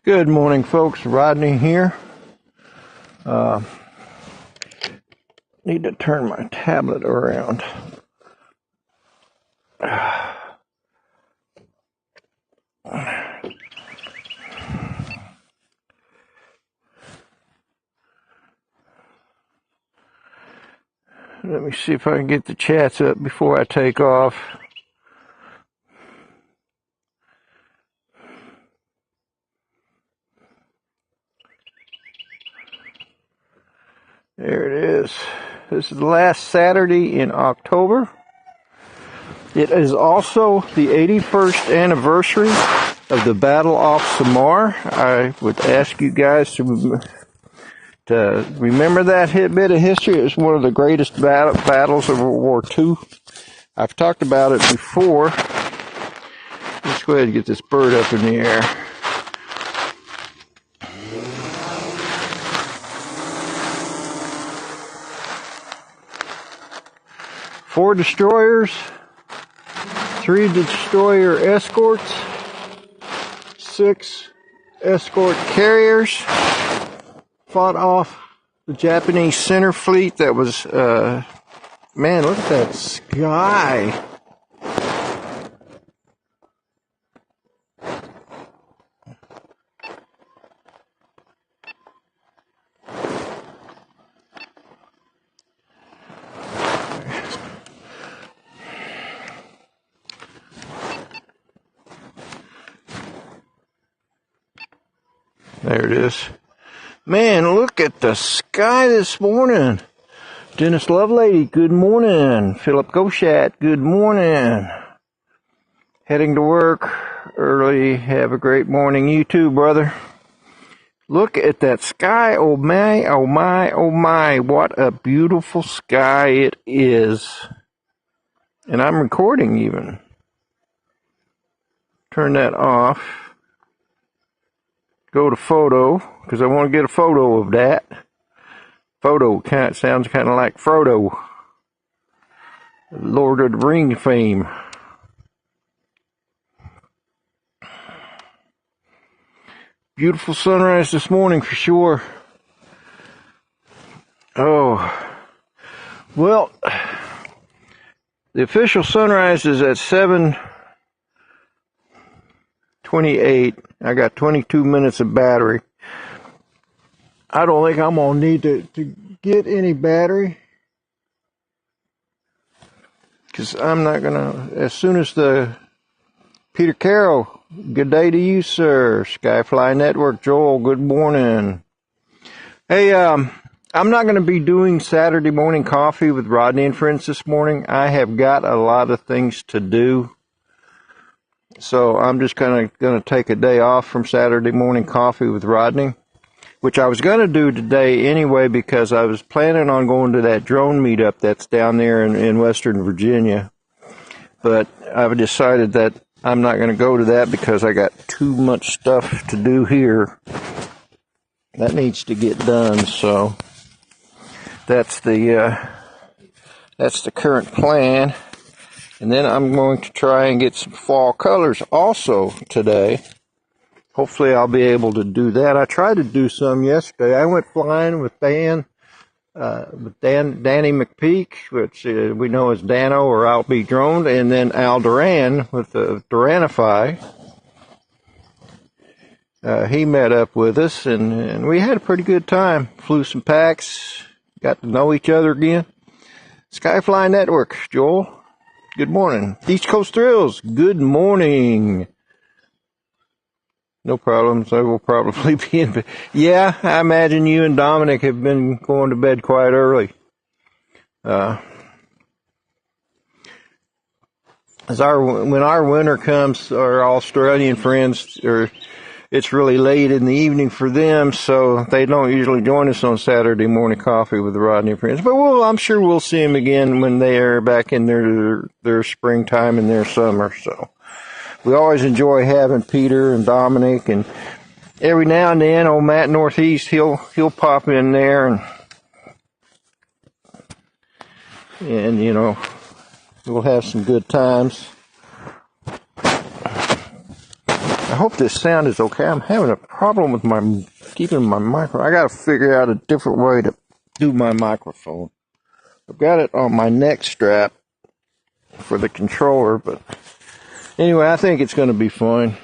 Good morning, folks. Rodney here. Need to turn my tablet around. Let me see if I can get the chats up before I take off. There it is. This is the last Saturday in October. It is also the 81st anniversary of the Battle off Samar. I would ask you guys to remember that bit of history. It was one of the greatest battles of World War II. I've talked about it before. Let's go ahead and get this bird up in the air. Four destroyers, 3 destroyer escorts, 6 escort carriers fought off the Japanese center fleet that was, man, look at that sky. There it is. Man, look at the sky this morning. Dennis Lovelady, good morning. Philip Goshat, good morning. Heading to work early. Have a great morning. You too, brother. Look at that sky. Oh my, oh my, oh my. What a beautiful sky it is. And I'm recording even. Turn that off. Go to photo, because I want to get a photo of that. Photo sounds kind of like Frodo, Lord of the Ring fame. Beautiful sunrise this morning for sure. Oh, well, the official sunrise is at 7:28. I got 22 minutes of battery. I don't think I'm going to need to get any battery. Because I'm not going to, as soon as Peter Carroll, good day to you, sir. Skyfly Network, Joel, good morning. Hey, I'm not going to be doing Saturday morning coffee with Rodney and friends this morning. I have got a lot of things to do. So I'm just kind of going to take a day off from Saturday morning coffee with Rodney, which I was going to do today anyway because I was planning on going to that drone meetup that's down there in Western Virginia. But I've decided that I'm not going to go to that because I got too much stuff to do here that needs to get done. So that's the current plan. And then I'm going to try and get some fall colors also today. Hopefully I'll be able to do that. I tried to do some yesterday. I went flying with Danny McPeak, which we know as Dano or I'll Be Droned, and then Al Duran with the Duranify. He met up with us, and we had a pretty good time. Flew some packs, got to know each other again. Skyfly Network, Joel. Good morning. East Coast Thrills, good morning. No problems. I will probably be in bed. Yeah, I imagine you and Dominic have been going to bed quite early. When our winter comes, our Australian friends, it's really late in the evening for them, so they don't usually join us on Saturday morning coffee with the Rodney friends. But I'm sure we'll see them again when they are back in their springtime and their summer. So we always enjoy having Peter and Dominic, and every now and then, old Matt Northeast, he'll pop in there and you know, we'll have some good times. I hope this sound is okay. I'm having a problem with keeping my microphone. I gotta figure out a different way to do my microphone. I've got it on my neck strap for the controller, but anyway, I think it's gonna be fine.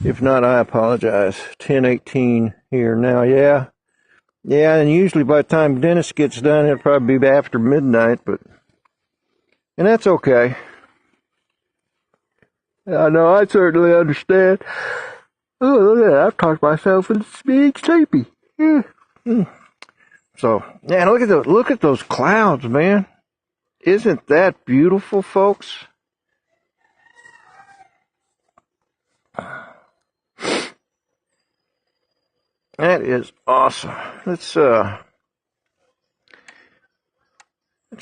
If not, I apologize. 10:18 here now. Yeah, and usually by the time Dennis gets done, it'll probably be after midnight, and that's okay. I know, I certainly understand. Oh, look at that. I've talked myself into being sleepy. Yeah. So, yeah, look at those clouds, man. Isn't that beautiful, folks? That is awesome. Let's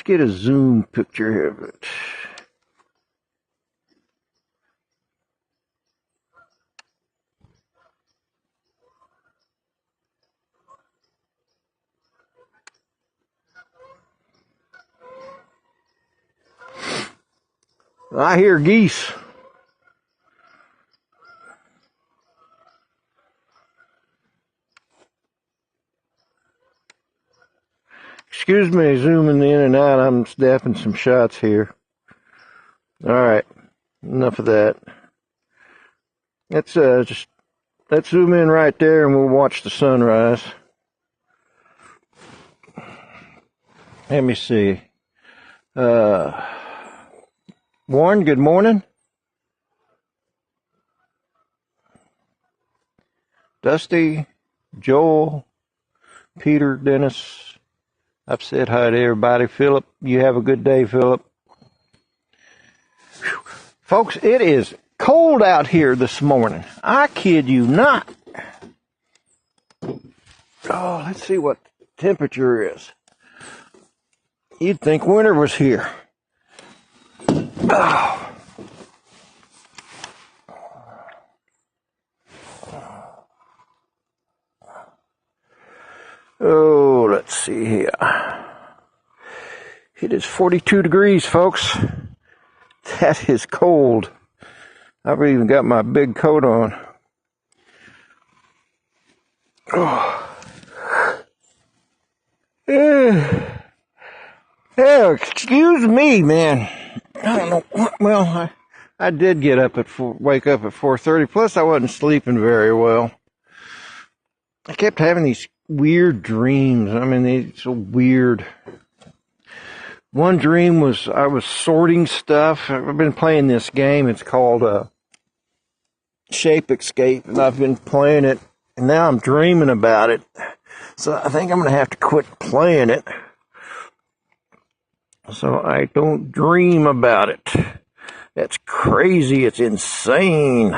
get a zoom picture here of it. I hear geese. Excuse me, zooming in and out. I'm snapping some shots here. All right, enough of that. Let's zoom in right there, and we'll watch the sunrise. Let me see. Warren, good morning. Dusty, Joel, Peter, Dennis. I've said hi to everybody. Philip, you have a good day, Philip. Whew. Folks, it is cold out here this morning. I kid you not. Oh, let's see what the temperature is. You'd think winter was here. Oh. Oh, let's see here. It is 42 degrees, folks. That is cold. I've even got my big coat on. Oh. Yeah, excuse me, man. I don't know. Well, I did get up wake up at 4:30. Plus, I wasn't sleeping very well. I kept having these weird dreams. I mean, they're so weird. One dream was I was sorting stuff. I've been playing this game. It's called Shape Escape, and I've been playing it, and now I'm dreaming about it. So I think I'm going to have to quit playing it so I don't dream about it. That's crazy. It's insane.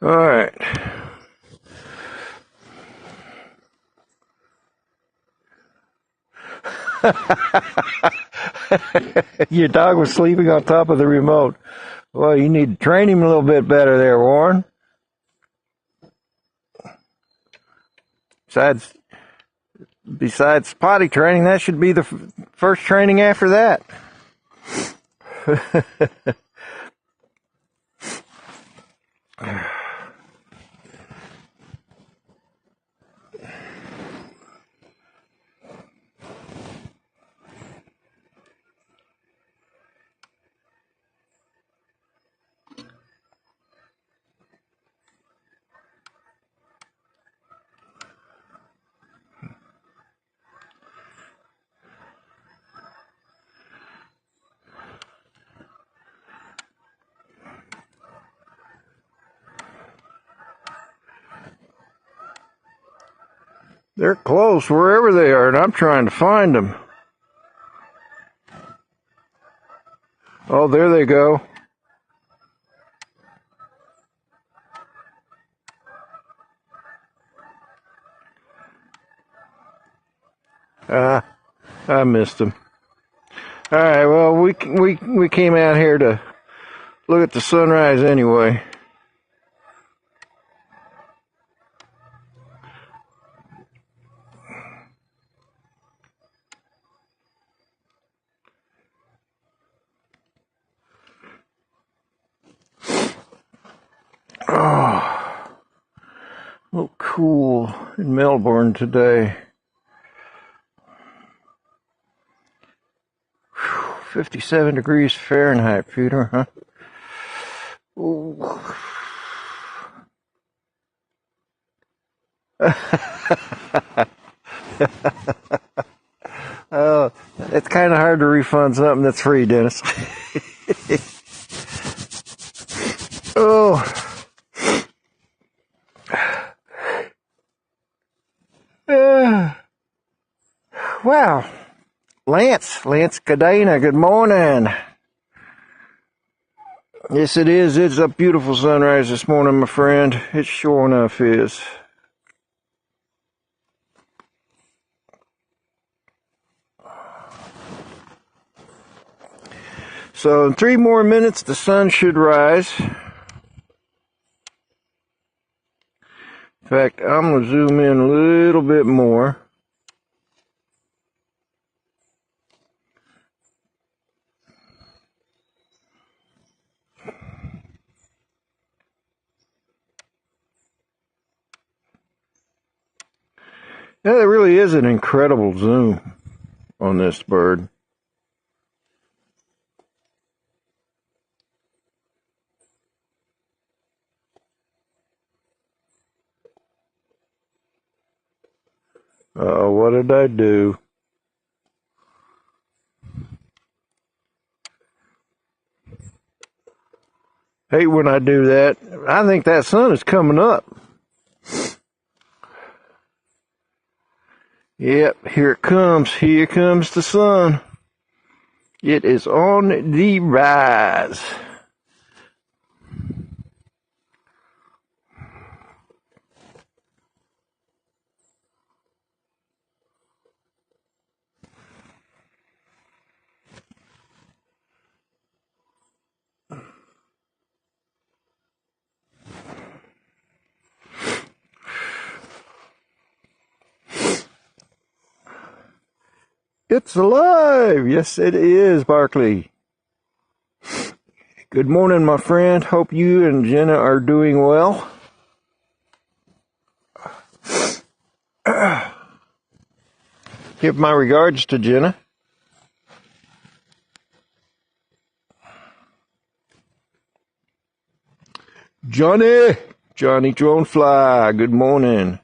All right. Your dog was sleeping on top of the remote. Well, you need to train him a little bit better there, Warren. Besides potty training, that should be the first training after that. They're close wherever they are, and I'm trying to find them. Oh, there they go. I missed him. All right, well, we came out here to look at the sunrise anyway. Oh, a little cool in Melbourne today. 57 degrees Fahrenheit, Peter, huh? Ooh. It's kind of hard to refund something that's free, Dennis. Oh. Wow. Lance Cadena, good morning. Yes, it is. It's a beautiful sunrise this morning, my friend. It sure enough is. So in 3 more minutes, the sun should rise. In fact, I'm going to zoom in a little bit more. Yeah, there really is an incredible zoom on this bird. Uh-oh, what did I do? Hate when I do that. I think that sun is coming up. Yep, here it comes. Here comes the sun. It is on the rise. It's alive! Yes, it is, Barkley. Good morning, my friend. Hope you and Jenna are doing well. Give my regards to Jenna. Johnny Dronefly, good morning.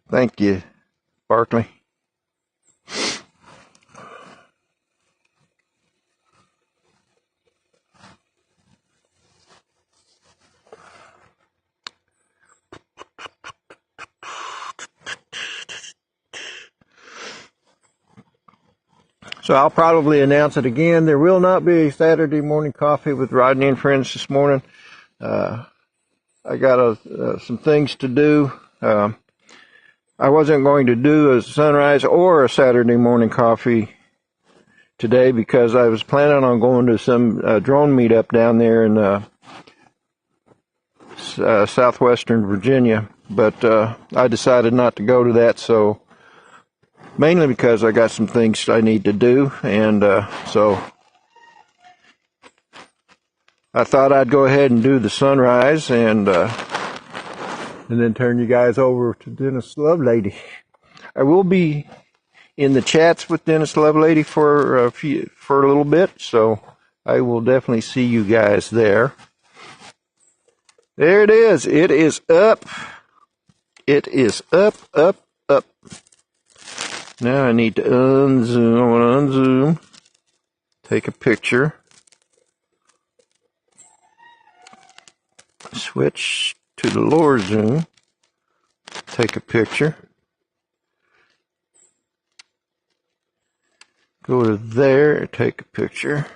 Thank you, Barkley. So I'll probably announce it again. There will not be a Saturday morning coffee with Rodney and friends this morning. I got some things to do. I wasn't going to do a sunrise or a Saturday morning coffee today because I was planning on going to some drone meetup down there in southwestern Virginia, but I decided not to go to that, so mainly because I got some things I need to do, and so I thought I'd go ahead and do the sunrise and then turn you guys over to Dennis Lovelady. I will be in the chats with Dennis Lovelady for a little bit, so I will definitely see you guys there. There it is. It is up. It is up, up, up. Now I need to unzoom. I want to unzoom. Take a picture. Switch to the lower zoom. Take a picture. Go to there, take a picture.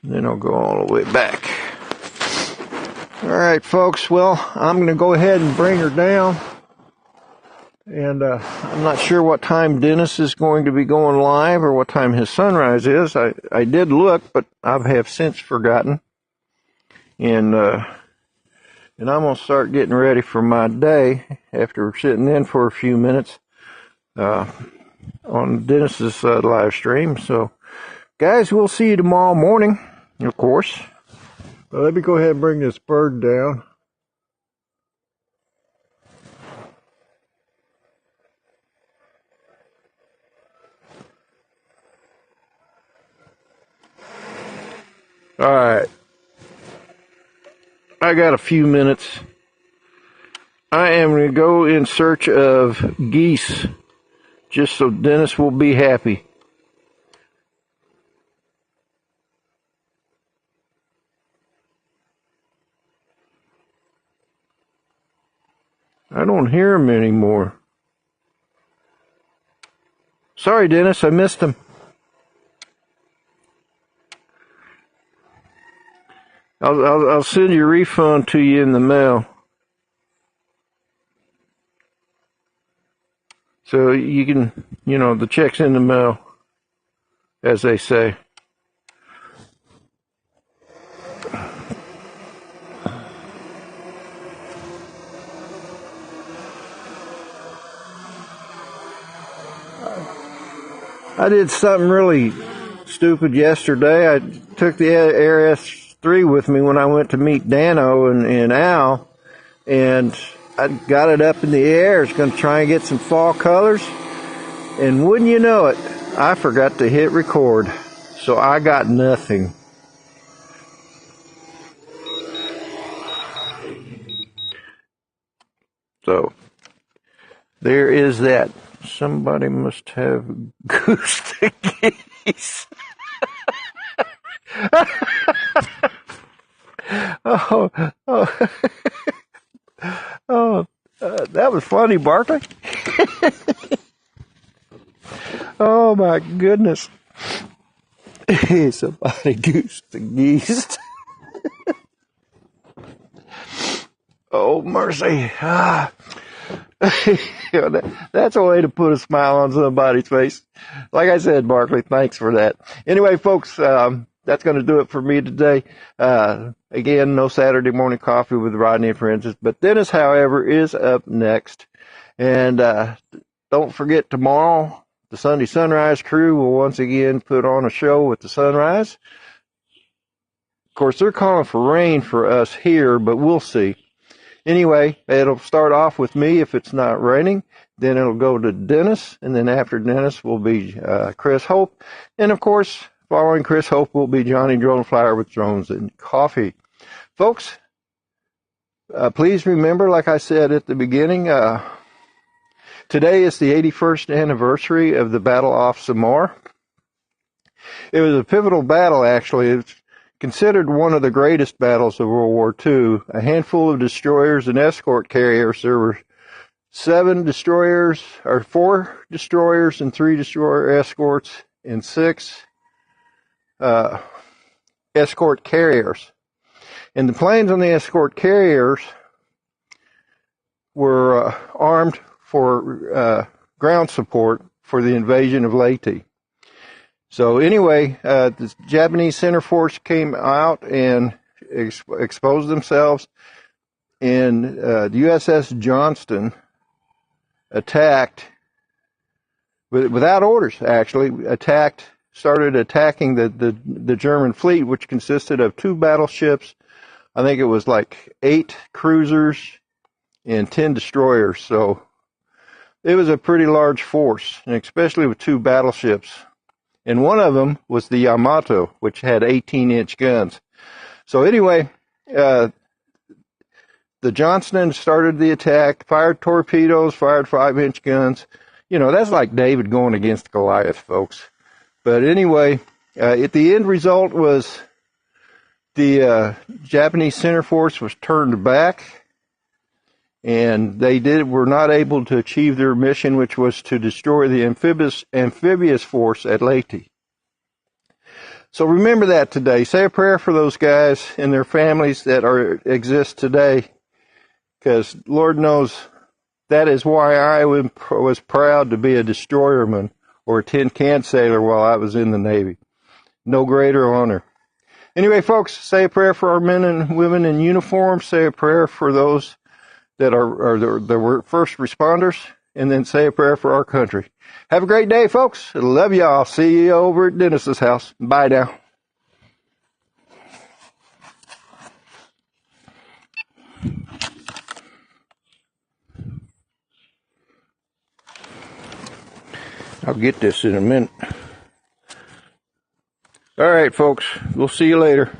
And then I'll go all the way back. All right, folks. Well, I'm going to go ahead and bring her down. And I'm not sure what time Dennis is going to be going live or what time his sunrise is. I did look, but I have since forgotten. And I'm going to start getting ready for my day after sitting in for a few minutes on Dennis's live stream. So, guys, we'll see you tomorrow morning, of course. But let me go ahead and bring this bird down. All right. I got a few minutes. I am going to go in search of geese, just so Dennis will be happy. I don't hear him anymore. Sorry, Dennis, I missed him. I'll send your refund to you in the mail. So you can, the check's in the mail, as they say. I did something really stupid yesterday. I took the Air S3 with me when I went to meet Dano and Al, and I got it up in the air. It's going to try and get some fall colors, and wouldn't you know it, I forgot to hit record, so I got nothing. So there is that. Somebody must have goosed the geese. That was funny, Barkley. Oh my goodness. Somebody goosed the geese. Oh mercy. That's a way to put a smile on somebody's face. Like I said, Barkley, thanks for that. Anyway, folks, that's going to do it for me today. Again, no Saturday morning coffee with Rodney and Friends. But Dennis, however, is up next. And don't forget, tomorrow, the Sunday Sunrise crew will once again put on a show with the sunrise. Of course, they're calling for rain for us here, but we'll see. Anyway, it'll start off with me if it's not raining. Then it'll go to Dennis. And then after Dennis will be Chris Hope. And, of course, following Chris Hope will be Johnny Droneflyer with Drones and Coffee. Folks, please remember, like I said at the beginning, today is the 81st anniversary of the Battle off Samar. It was a pivotal battle, actually. It's considered one of the greatest battles of World War II. A handful of destroyers and escort carriers. There were 4 destroyers and 3 destroyer escorts and 6 escort carriers. And the planes on the escort carriers were armed for ground support for the invasion of Leyte. So anyway, the Japanese center force came out and exposed themselves, and the USS Johnston attacked, without orders actually, started attacking the German fleet, which consisted of 2 battleships. I think it was like 8 cruisers and 10 destroyers. So it was a pretty large force, and especially with 2 battleships. And one of them was the Yamato, which had 18-inch guns. So anyway, the Johnston started the attack, fired torpedoes, fired 5-inch guns. That's like David going against Goliath, folks. But anyway, at the end result was the Japanese center force was turned back, and they were not able to achieve their mission, which was to destroy the amphibious force at Leyte. So remember that today. Say a prayer for those guys and their families that exist today, because Lord knows That is why I was proud to be a destroyerman or a tin can sailor while I was in the Navy. No greater honor. Anyway, folks, say a prayer for our men and women in uniform. Say a prayer for those that are the first responders. And then say a prayer for our country. Have a great day, folks. Love y'all. See you over at Dennis's house. Bye now. I'll get this in a minute. All right, folks. We'll see you later.